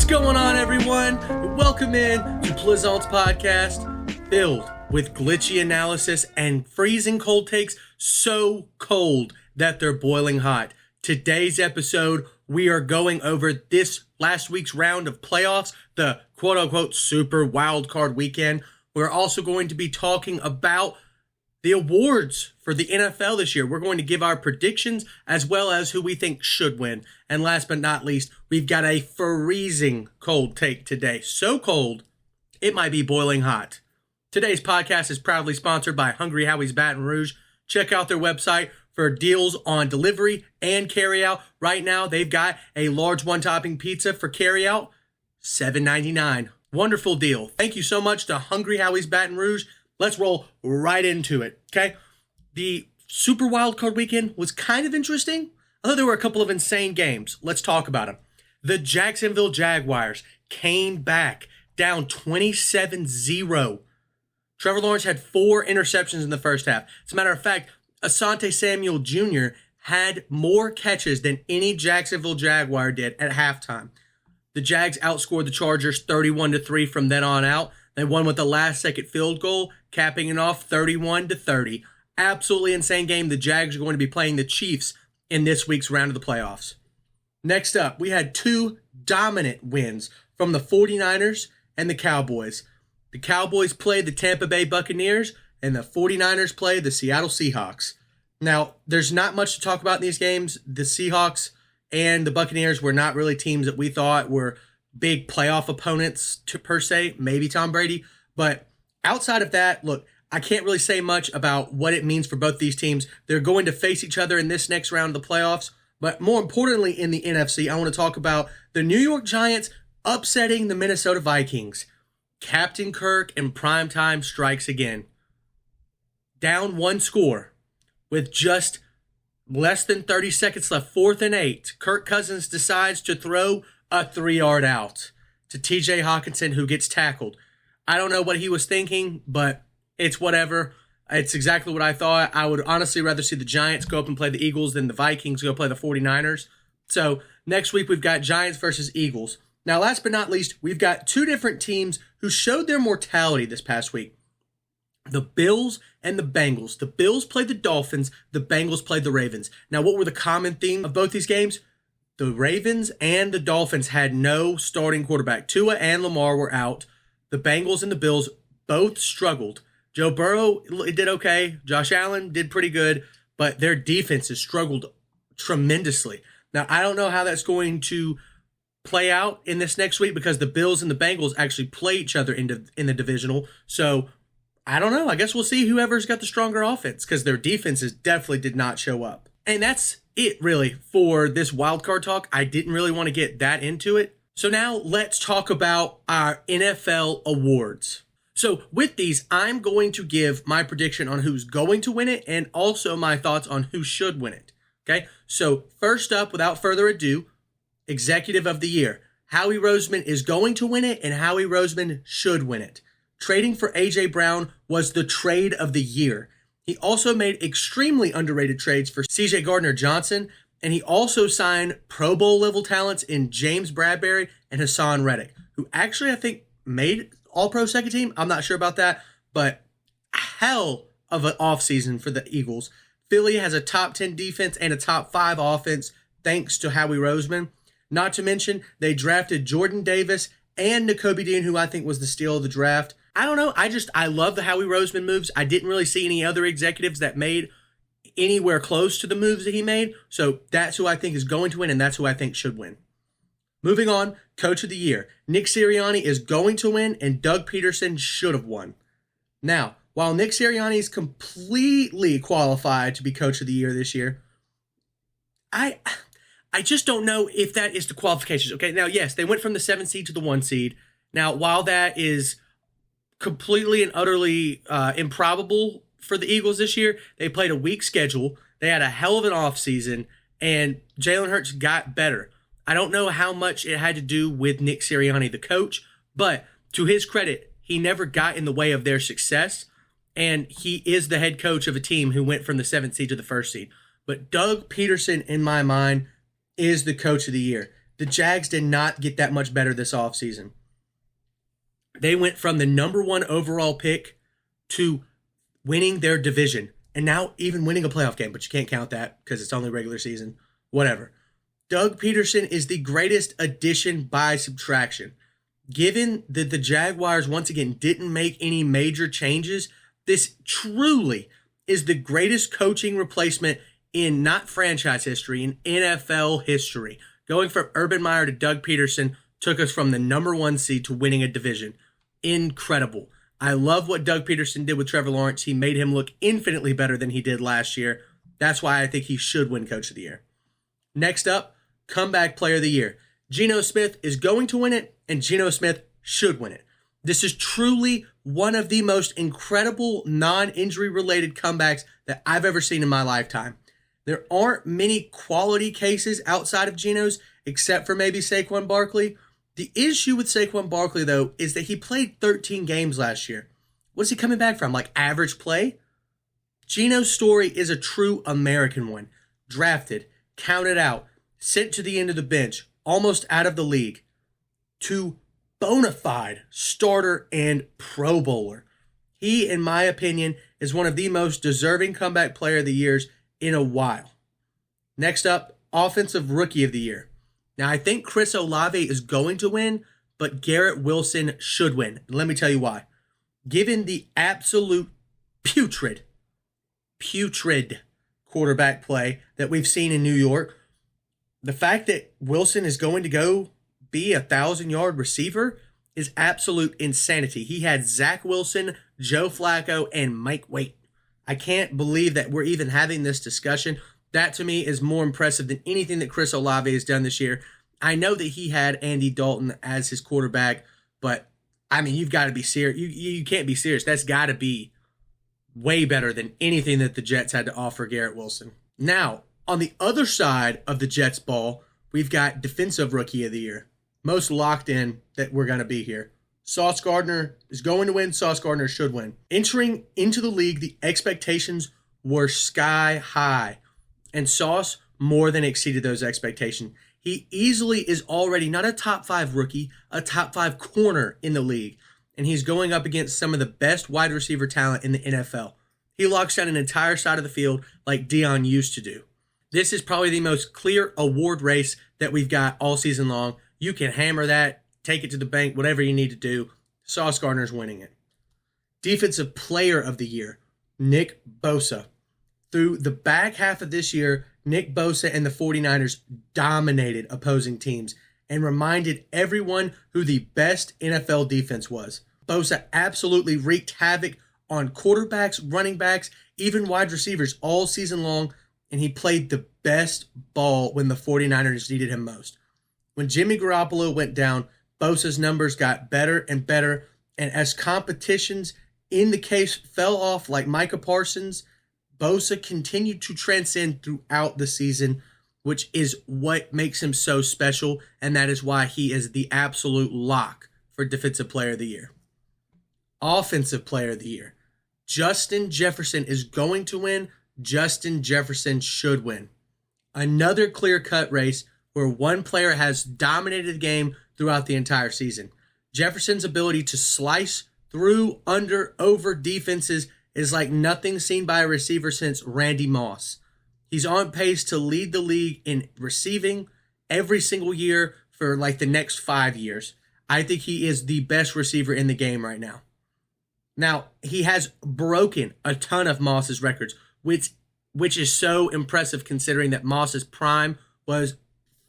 What's going on, everyone? Welcome in to Plizont's podcast, filled with glitchy analysis and freezing cold takes, so cold that they're boiling hot. Today's episode, we are going over this last week's round of playoffs, the quote-unquote super wild card weekend. We're also going to be talking about the awards for the NFL this year. We're going to give our predictions as well as who we think should win. And last but not least, we've got a freezing cold take today. So cold, it might be boiling hot. Today's podcast is proudly sponsored by Hungry Howie's Baton Rouge. Check out their website for deals on delivery and carryout. Right now, they've got a large one-topping pizza for carryout, $7.99. Wonderful deal. Thank you so much to Hungry Howie's Baton Rouge. Let's roll right into it, okay? The Super Wildcard Weekend was kind of interesting, although there were a couple of insane games. Let's talk about them. The Jacksonville Jaguars came back down 27-0. Trevor Lawrence had 4 interceptions in the first half. As a matter of fact, Asante Samuel Jr. had more catches than any Jacksonville Jaguar did at halftime. The Jags outscored the Chargers 31-3 from then on out. They won with the last-second field goal, capping it off 31-30. Absolutely insane game. The Jags are going to be playing the Chiefs in this week's round of the playoffs. Next up, we had 2 dominant wins from the 49ers and the Cowboys. The Cowboys played the Tampa Bay Buccaneers, and the 49ers played the Seattle Seahawks. Now, there's not much to talk about in these games. The Seahawks and the Buccaneers were not really teams that we thought were big playoff opponents per se, maybe Tom Brady. But outside of that, look, I can't really say much about what it means for both these teams. They're going to face each other in this next round of the playoffs. But more importantly, in the NFC, I want to talk about the New York Giants upsetting the Minnesota Vikings. Captain Kirk in primetime strikes again. Down 1 score with just less than 30 seconds left, 4th and 8. Kirk Cousins decides to throw a 3-yard out to TJ Hawkinson, who gets tackled. I don't know what he was thinking, but it's whatever. It's exactly what I thought. I would honestly rather see the Giants go up and play the Eagles than the Vikings go play the 49ers. So next week we've got Giants versus Eagles. Now, last but not least, we've got 2 different teams who showed their mortality this past week. The Bills and the Bengals. The Bills played the Dolphins. The Bengals played the Ravens. Now, what were the common theme of both these games? The Ravens and the Dolphins had no starting quarterback. Tua and Lamar were out. The Bengals and the Bills both struggled. Joe Burrow did okay. Josh Allen did pretty good, but their defenses struggled tremendously. Now, I don't know how that's going to play out in this next week because the Bills and the Bengals actually play each other in the divisional. So, I don't know. I guess we'll see whoever's got the stronger offense because their defenses definitely did not show up. And that's it really for this wildcard talk. I didn't really want to get that into it. So now let's talk about our NFL awards. So with these, I'm going to give my prediction on who's going to win it and also my thoughts on who should win it. Okay, so first up, without further ado, Executive of the Year. Howie Roseman is going to win it and Howie Roseman should win it. Trading for A.J. Brown was the trade of the year. He also made extremely underrated trades for C.J. Gardner-Johnson, and he also signed Pro Bowl level talents in James Bradbury and Hassan Reddick, who actually I think made All-Pro second team. I'm not sure about that, but hell of an offseason for the Eagles. Philly has a top 10 defense and a top 5 offense thanks to Howie Roseman. Not to mention, they drafted Jordan Davis and Nakobe Dean, who I think was the steal of the draft. I don't know. I love the Howie Roseman moves. I didn't really see any other executives that made anywhere close to the moves that he made. So that's who I think is going to win, and that's who I think should win. Moving on, Coach of the Year. Nick Sirianni is going to win, and Doug Peterson should have won. Now, while Nick Sirianni is completely qualified to be Coach of the Year this year, I just don't know if that is the qualifications. Okay, now, yes, they went from the 7th seed to the 1 seed. Now, while that is completely and utterly improbable for the Eagles this year, they played a weak schedule. They had a hell of an offseason, and Jalen Hurts got better. I don't know how much it had to do with Nick Sirianni, the coach, but to his credit, he never got in the way of their success, and he is the head coach of a team who went from the 7th seed to the 1st seed. But Doug Peterson, in my mind, is the Coach of the Year. the Jags did not get that much better this offseason. They went from the number 1 overall pick to winning their division and now even winning a playoff game, but you can't count that because it's only regular season. Whatever. Doug Peterson is the greatest addition by subtraction. Given that the Jaguars once again didn't make any major changes, this truly is the greatest coaching replacement in not franchise history, in NFL history. Going from Urban Meyer to Doug Peterson took us from the number 1 seed to winning a division. Incredible. I love what Doug Peterson did with Trevor Lawrence. He made him look infinitely better than he did last year. That's why I think he should win Coach of the Year. Next up, Comeback Player of the Year. Geno Smith is going to win it, and Geno Smith should win it. This is truly one of the most incredible non-injury related comebacks that I've ever seen in my lifetime. There aren't many quality cases outside of Geno's, except for maybe Saquon Barkley. The issue with Saquon Barkley, though, is that he played 13 games last year. What is he coming back from? Like average play? Geno's story is a true American one. Drafted, counted out, sent to the end of the bench, almost out of the league, to bona fide starter and Pro Bowler. He, in my opinion, is one of the most deserving comeback player of the years in a while. Next up, Offensive Rookie of the Year. Now, I think Chris Olave is going to win, but Garrett Wilson should win. And let me tell you why. Given the absolute putrid quarterback play that we've seen in New York, the fact that Wilson is going to go be a 1,000-yard receiver is absolute insanity. He had Zach Wilson, Joe Flacco, and Mike Waite. I can't believe that we're even having this discussion. That, to me, is more impressive than anything that Chris Olave has done this year. I know that he had Andy Dalton as his quarterback, but, I mean, you've got to be serious. You can't be serious. That's got to be way better than anything that the Jets had to offer Garrett Wilson. Now, on the other side of the Jets ball, we've got Defensive Rookie of the Year. Most locked in that we're going to be here. Sauce Gardner is going to win. Sauce Gardner should win. Entering into the league, the expectations were sky high, and Sauce more than exceeded those expectations. He easily is already not a top 5 rookie, a top 5 corner in the league, and he's going up against some of the best wide receiver talent in the NFL. He locks down an entire side of the field like Dion used to do. This is probably the most clear award race that we've got all season long. You can hammer that, take it to the bank, whatever you need to do. Sauce Gardner's winning it. Defensive Player of the Year, Nick Bosa. Through the back half of this year, Nick Bosa and the 49ers dominated opposing teams and reminded everyone who the best NFL defense was. Bosa absolutely wreaked havoc on quarterbacks, running backs, even wide receivers all season long, and he played the best ball when the 49ers needed him most. When Jimmy Garoppolo went down, Bosa's numbers got better and better, and as competitions in the case fell off like Micah Parsons, Bosa continued to transcend throughout the season, which is what makes him so special, and that is why he is the absolute lock for Defensive Player of the Year. Offensive Player of the Year. Justin Jefferson is going to win. Justin Jefferson should win. Another clear-cut race where one player has dominated the game throughout the entire season. Jefferson's ability to slice through, under, over defenses is like nothing seen by a receiver since Randy Moss. He's on pace to lead the league in receiving every single year for like the next 5 years. I think he is the best receiver in the game right now. Now, he has broken a ton of Moss's records, which is so impressive considering that Moss's prime was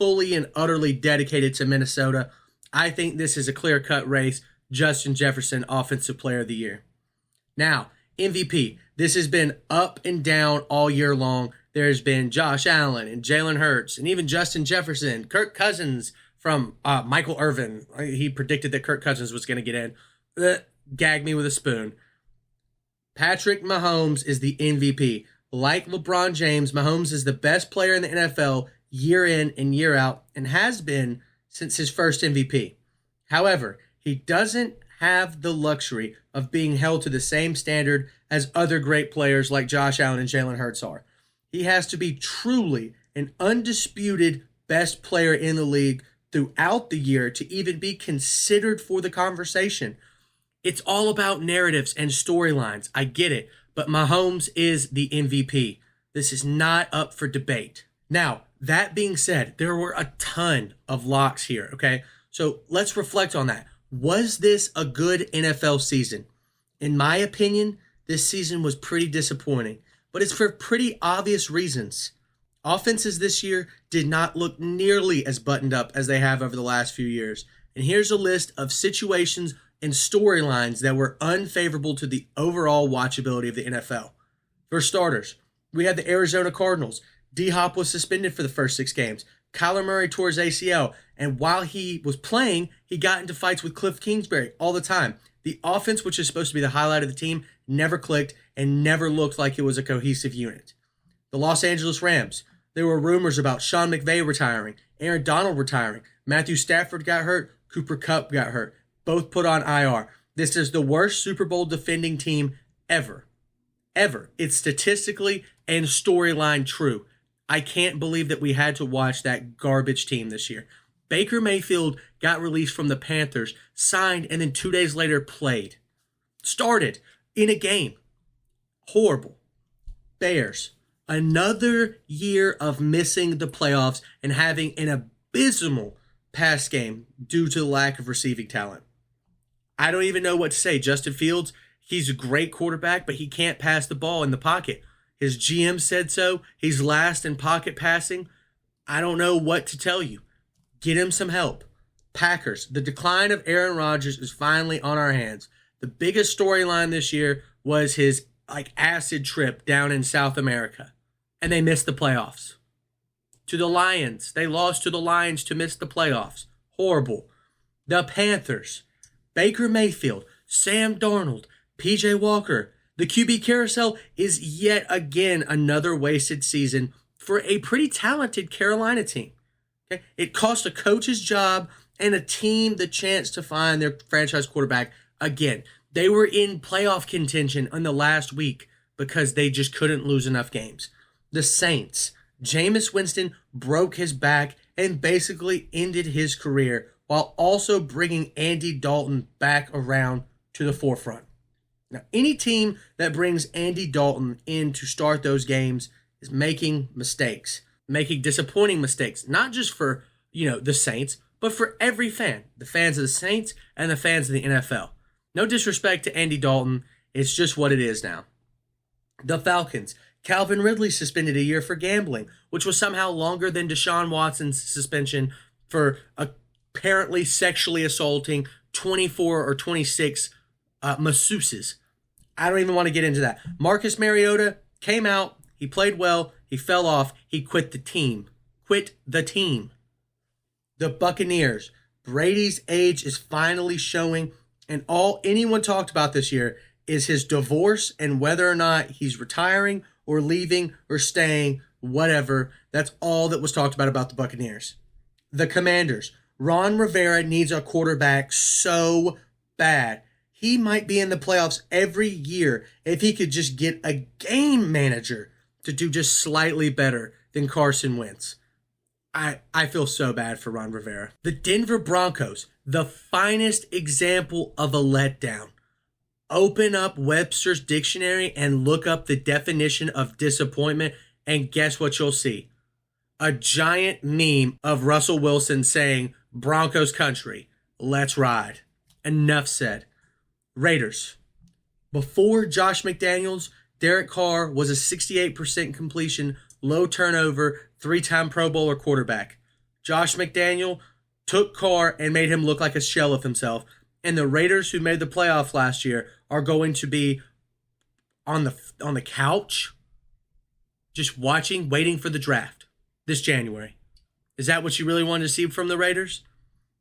fully and utterly dedicated to Minnesota. I think this is a clear-cut race. Justin Jefferson, Offensive Player of the Year. Now, MVP. This has been up and down all year long. There's been Josh Allen and Jalen Hurts and even Justin Jefferson, Kirk Cousins from Michael Irvin. He predicted that Kirk Cousins was going to get in. Gag me with a spoon. Patrick Mahomes is the MVP. Like LeBron James, Mahomes is the best player in the NFL year in and year out and has been since his first MVP. However, he doesn't have the luxury of being held to the same standard as other great players like Josh Allen and Jalen Hurts are. He has to be truly an undisputed best player in the league throughout the year to even be considered for the conversation. It's all about narratives and storylines. I get it, but Mahomes is the MVP. This is not up for debate. Now, that being said, there were a ton of locks here, okay? So let's reflect on that. Was this a good NFL season? In my opinion, this season was pretty disappointing, but it's for pretty obvious reasons. Offenses this year did not look nearly as buttoned up as they have over the last few years. And here's a list of situations and storylines that were unfavorable to the overall watchability of the NFL. For starters, we had the Arizona Cardinals. D-Hop was suspended for the first 6 games. Kyler Murray tore his ACL, and while he was playing, he got into fights with Cliff Kingsbury all the time. The offense, which is supposed to be the highlight of the team, never clicked and never looked like it was a cohesive unit. The Los Angeles Rams. There were rumors about Sean McVay retiring, Aaron Donald retiring, Matthew Stafford got hurt, Cooper Kupp got hurt. Both put on IR. This is the worst Super Bowl defending team ever. Ever. It's statistically and storyline true. I can't believe that we had to watch that garbage team this year. Baker Mayfield got released from the Panthers, signed, and then 2 days later played. Started in a game. Horrible. Bears. Another year of missing the playoffs and having an abysmal pass game due to the lack of receiving talent. I don't even know what to say. Justin Fields, he's a great quarterback, but he can't pass the ball in the pocket. His GM said so. He's last in pocket passing. I don't know what to tell you. Get him some help. Packers, the decline of Aaron Rodgers is finally on our hands. The biggest storyline this year was his acid trip down in South America, and they missed the playoffs. To the Lions, they lost to the Lions to miss the playoffs. Horrible. The Panthers, Baker Mayfield, Sam Darnold, PJ Walker. The QB carousel is yet again another wasted season for a pretty talented Carolina team. Okay? It cost a coach's job and a team the chance to find their franchise quarterback again. They were in playoff contention in the last week because they just couldn't lose enough games. The Saints, Jameis Winston broke his back and basically ended his career while also bringing Andy Dalton back around to the forefront. Now, any team that brings Andy Dalton in to start those games is making mistakes, making disappointing mistakes, not just for, the Saints, but for every fan, the fans of the Saints and the fans of the NFL. No disrespect to Andy Dalton, it's just what it is now. The Falcons, Calvin Ridley suspended a year for gambling, which was somehow longer than Deshaun Watson's suspension for apparently sexually assaulting 24 or 26 masseuses. I don't even want to get into that. Marcus Mariota came out, he played well, he fell off, he quit the team. The Buccaneers, Brady's age is finally showing, and all anyone talked about this year is his divorce and whether or not he's retiring or leaving or staying, whatever. That's all that was talked about the Buccaneers. The Commanders, Ron Rivera needs a quarterback so bad. He might be in the playoffs every year if he could just get a game manager to do just slightly better than Carson Wentz. I feel so bad for Ron Rivera. The Denver Broncos, the finest example of a letdown. Open up Webster's dictionary and look up the definition of disappointment, and guess what you'll see? A giant meme of Russell Wilson saying, Broncos country, let's ride. Enough said. Raiders. Before Josh McDaniels, Derek Carr was a 68% completion, low turnover, 3-time Pro Bowler quarterback. Josh McDaniel took Carr and made him look like a shell of himself. And the Raiders, who made the playoffs last year, are going to be on the couch, just watching, waiting for the draft this January. Is that what you really wanted to see from the Raiders?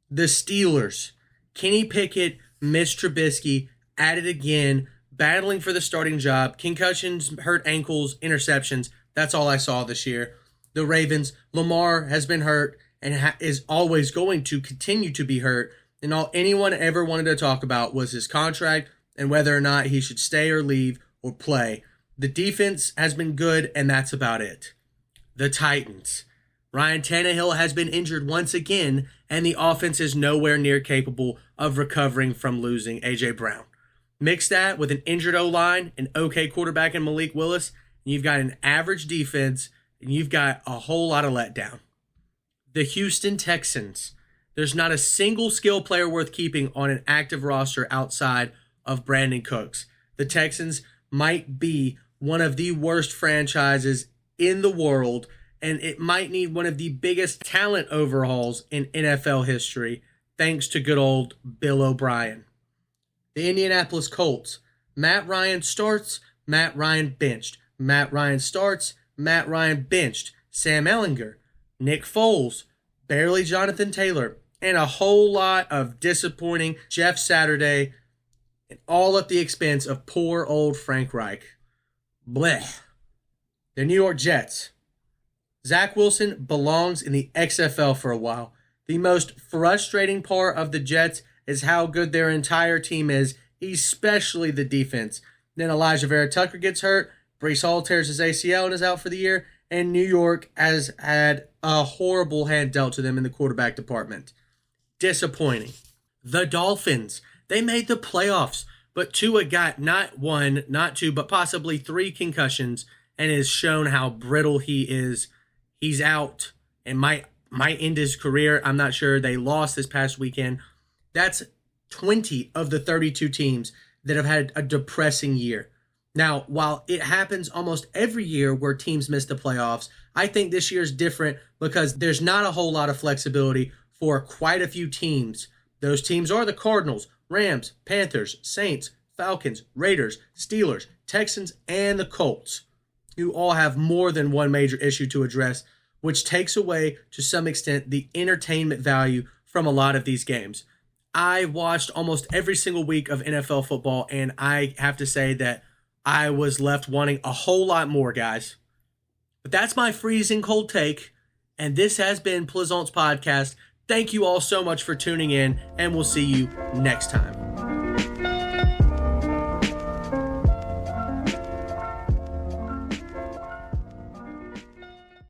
The Steelers. Kenny Pickett, Mitch Trubisky, at it again, battling for the starting job. Concussions, hurt ankles, interceptions. That's all I saw this year. The Ravens, Lamar has been hurt and is always going to continue to be hurt. And all anyone ever wanted to talk about was his contract and whether or not he should stay or leave or play. The defense has been good, and that's about it. The Titans. Ryan Tannehill has been injured once again, and the offense is nowhere near capable of recovering from losing A.J. Brown. Mix that with an injured O-line, an okay quarterback in Malik Willis, and you've got an average defense, and you've got a whole lot of letdown. The Houston Texans. There's not a single skill player worth keeping on an active roster outside of Brandon Cooks. The Texans might be one of the worst franchises in the world, and it might need one of the biggest talent overhauls in NFL history, thanks to good old Bill O'Brien. The Indianapolis Colts. Matt Ryan starts, Matt Ryan benched. Matt Ryan starts, Matt Ryan benched. Sam Ehlinger, Nick Foles, barely Jonathan Taylor, and a whole lot of disappointing Jeff Saturday, and all at the expense of poor old Frank Reich. Blech. The New York Jets. Zach Wilson belongs in the XFL for a while. The most frustrating part of the Jets is how good their entire team is, especially the defense. Then Elijah Vera Tucker gets hurt, Breece Hall tears his ACL and is out for the year, and New York has had a horrible hand dealt to them in the quarterback department. Disappointing. The Dolphins. They made the playoffs, but Tua got not one, not two, but possibly 3 concussions and has shown how brittle he is. He's out and might end his career. I'm not sure. They lost this past weekend. That's 20 of the 32 teams that have had a depressing year. Now, while it happens almost every year where teams miss the playoffs, I think this year is different because there's not a whole lot of flexibility for quite a few teams. Those teams are the Cardinals, Rams, Panthers, Saints, Falcons, Raiders, Steelers, Texans, and the Colts, who all have more than one major issue to address, which takes away, to some extent, the entertainment value from a lot of these games. I watched almost every single week of NFL football, and I have to say that I was left wanting a whole lot more, guys. But that's my freezing cold take, and this has been Plizont's podcast. Thank you all so much for tuning in, and we'll see you next time.